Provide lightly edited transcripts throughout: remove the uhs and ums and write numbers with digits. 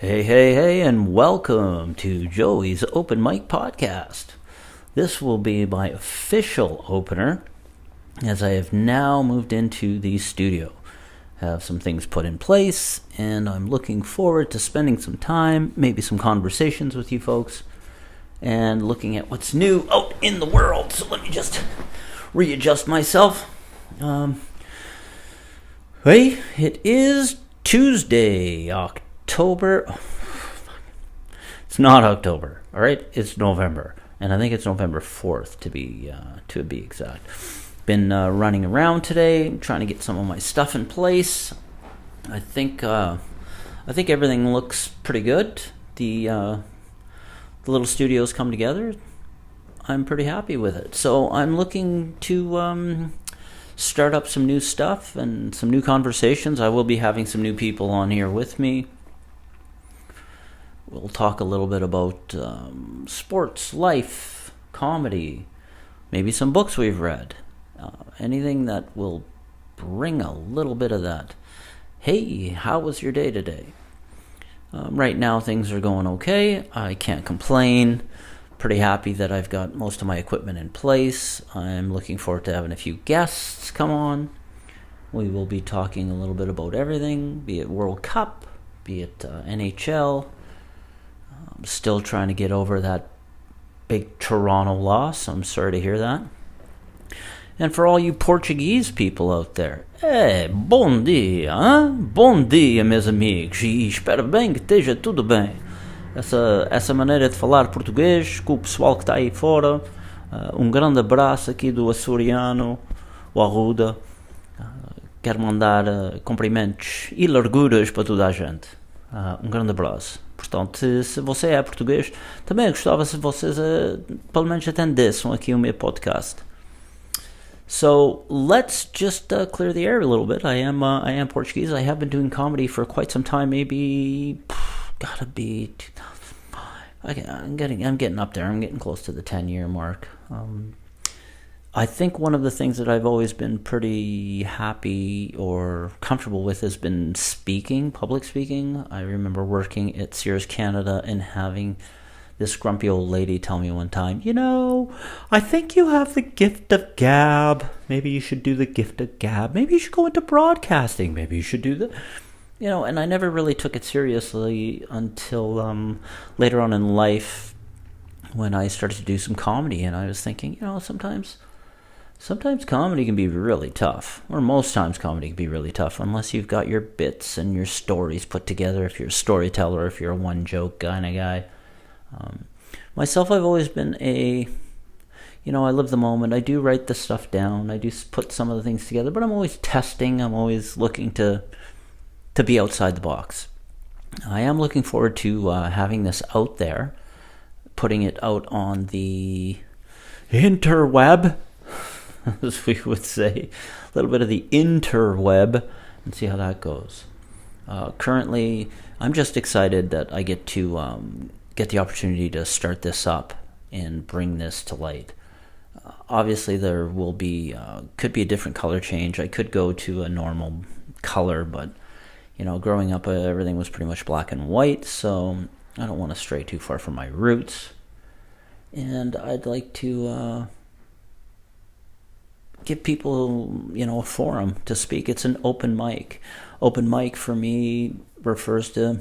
Hey, hey, hey, and welcome to Joey's Open Mic Podcast. This will be my official opener as I have now moved into the studio. Have some things put in place, and I'm looking forward to spending some time, maybe some conversations with you folks, and looking at what's new out in the world. So let me just readjust myself. Hey, it is Tuesday, October. It's not October, all right? It's November, and I think it's November 4th to be exact. Been running around today, trying to get some of my stuff in place. I think everything looks pretty good. The little studio's come together. I'm pretty happy with it. So I'm looking to start up some new stuff and some new conversations. I will be having some new people on here with me. We'll talk a little bit about sports, life, comedy, maybe some books we've read. Anything that will bring a little bit of that. Hey, how was your day today? Right now things are going okay. I can't complain. Pretty happy that I've got most of my equipment in place. I'm looking forward to having a few guests come on. We will be talking a little bit about everything, be it World Cup, be it NHL. I'm still trying to get over that big Toronto loss. I'm sorry to hear that. And for all you Portuguese people out there, bom dia, hein? Bom dia, meus amigos, e espero bem que esteja tudo bem. Essa maneira de falar português com o pessoal que está aí fora. Grande abraço aqui do açoriano, o Arruda. Quero mandar cumprimentos e larguras para toda a gente. Grande abraço. Portanto, se você é português, também gostava se vocês pelo menos atendessem aqui o meu podcast. So let's just clear the air a little bit. I am Portuguese. I have been doing comedy for quite some time. Maybe gotta be 2005. I'm getting up there. I'm getting close to the 10-year mark. I think one of the things that I've always been pretty happy or comfortable with has been speaking, public speaking. I remember working at Sears Canada and having this grumpy old lady tell me one time, I think you have the gift of gab. Maybe you should do the gift of gab. Maybe you should go into broadcasting. Maybe you should do the... and I never really took it seriously until later on in life when I started to do some comedy, and I was thinking, sometimes comedy can be really tough, or most times comedy can be really tough, unless you've got your bits and your stories put together, if you're a storyteller, if you're a one-joke kind of guy. Myself, I've always been I live the moment. I do write the stuff down. I do put some of the things together, but I'm always testing. I'm always looking to be outside the box. I am looking forward to having this out there, putting it out on the interweb, as we would say, a little bit of the interweb, and see how that goes. Currently, I'm just excited that I get to get the opportunity to start this up and bring this to light. Obviously, there will be could be a different color change. I could go to a normal color, but growing up, everything was pretty much black and white, so I don't want to stray too far from my roots. And I'd like to give people, a forum to speak. It's an open mic. Open mic for me refers to,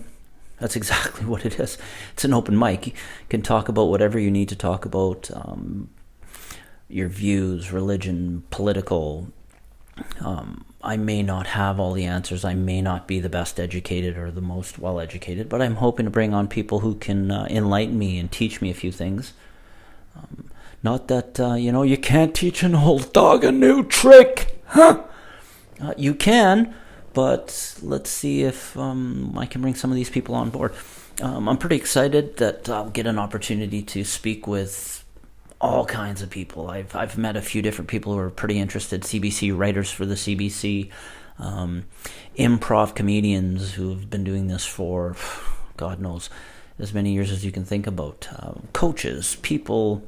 that's exactly what it is. It's an open mic. You can talk about whatever you need to talk about, your views, religion, political. I may not have all the answers. I may not be the best educated or the most well-educated, but I'm hoping to bring on people who can enlighten me and teach me a few things. Not that, you can't teach an old dog a new trick. Huh? You can, but let's see if I can bring some of these people on board. I'm pretty excited that I'll get an opportunity to speak with all kinds of people. I've met a few different people who are pretty interested, CBC writers for the CBC, improv comedians who have been doing this for, God knows, as many years as you can think about, coaches, people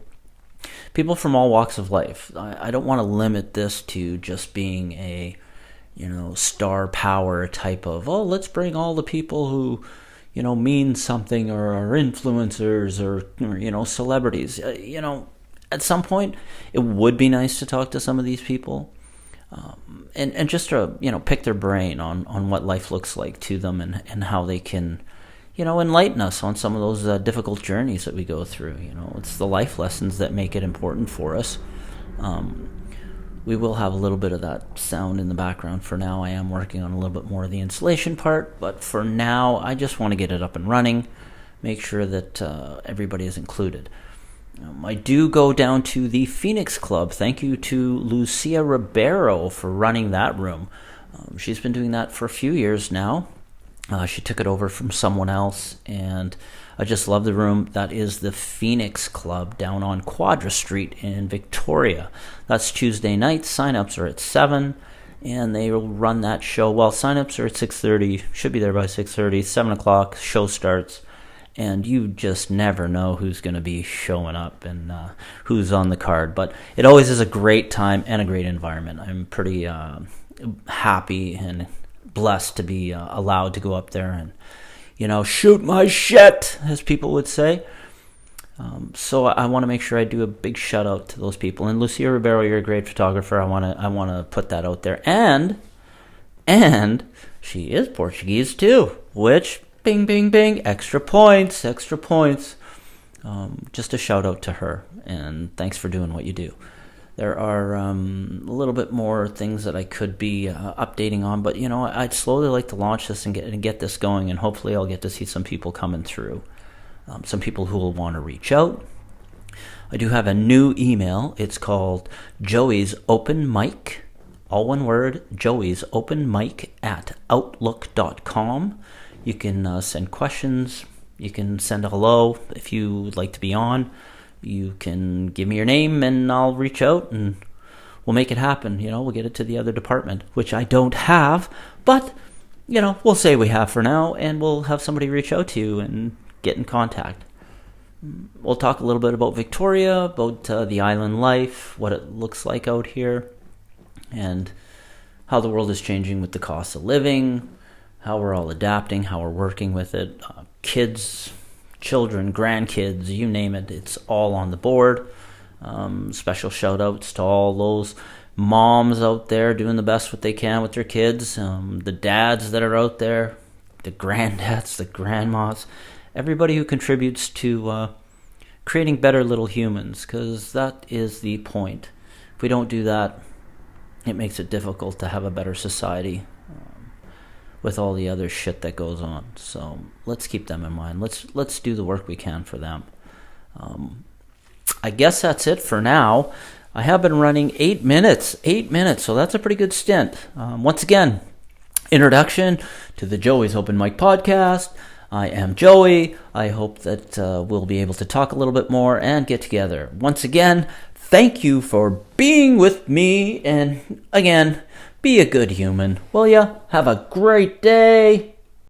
from all walks of life. I don't want to limit this to just being a, star power type of, let's bring all the people who, mean something, or are influencers, or celebrities. At some point, it would be nice to talk to some of these people, and just to pick their brain on what life looks like to them, and how they can enlighten us on some of those difficult journeys that we go through. It's the life lessons that make it important for us. We will have a little bit of that sound in the background for now. I am working on a little bit more of the installation part, but for now, I just want to get it up and running, make sure that everybody is included. I do go down to the Phoenix Club. Thank you to Lucia Ribeiro for running that room. She's been doing that for a few years now. She took it over from someone else, and I just love the room. That is the Phoenix Club down on Quadra Street in Victoria. That's Tuesday night. Sign-ups are at 7, and they will run that show. Well, sign-ups are at 6:30. Should be there by 6:30. 7 o'clock, show starts, and you just never know who's going to be showing up and who's on the card. But it always is a great time and a great environment. I'm pretty happy and blessed to be allowed to go up there and shoot my shit, as people would say. So I want to make sure I do a big shout out to those people. And Lucia Ribeiro, you're a great photographer. I want to put that out there. And she is Portuguese too, which bing bing bing, extra points. Just a shout out to her, and thanks for doing what you do. There are a little bit more things that I could be updating on, but I'd slowly like to launch this and get this going, and hopefully I'll get to see some people coming through, some people who will want to reach out. I do have a new email. It's called Joey's Open Mic, all one word, Joey's Open Mic at outlook.com. You can send questions. You can send a hello if you'd like to be on. You can give me your name and I'll reach out and we'll make it happen. We'll get it to the other department, which I don't have, but, we'll say we have for now, and we'll have somebody reach out to you and get in contact. We'll talk a little bit about Victoria, about the island life, what it looks like out here, and how the world is changing with the cost of living, how we're all adapting, how we're working with it, kids, children, grandkids, you name it, it's all on the board. Special shout outs to all those moms out there doing the best what they can with their kids, the dads that are out there, the granddads, the grandmas, everybody who contributes to creating better little humans, because that is the point. If we don't do that, it makes it difficult to have a better society with all the other shit that goes on. So let's keep them in mind. Let's do the work we can for them. I guess that's it for now. I have been running 8 minutes, so that's a pretty good stint. Once again, introduction to the Joey's Open Mic podcast. I am Joey. I hope that we'll be able to talk a little bit more and get together. Once again, thank you for being with me, and again, be a good human, will ya? Have a great day.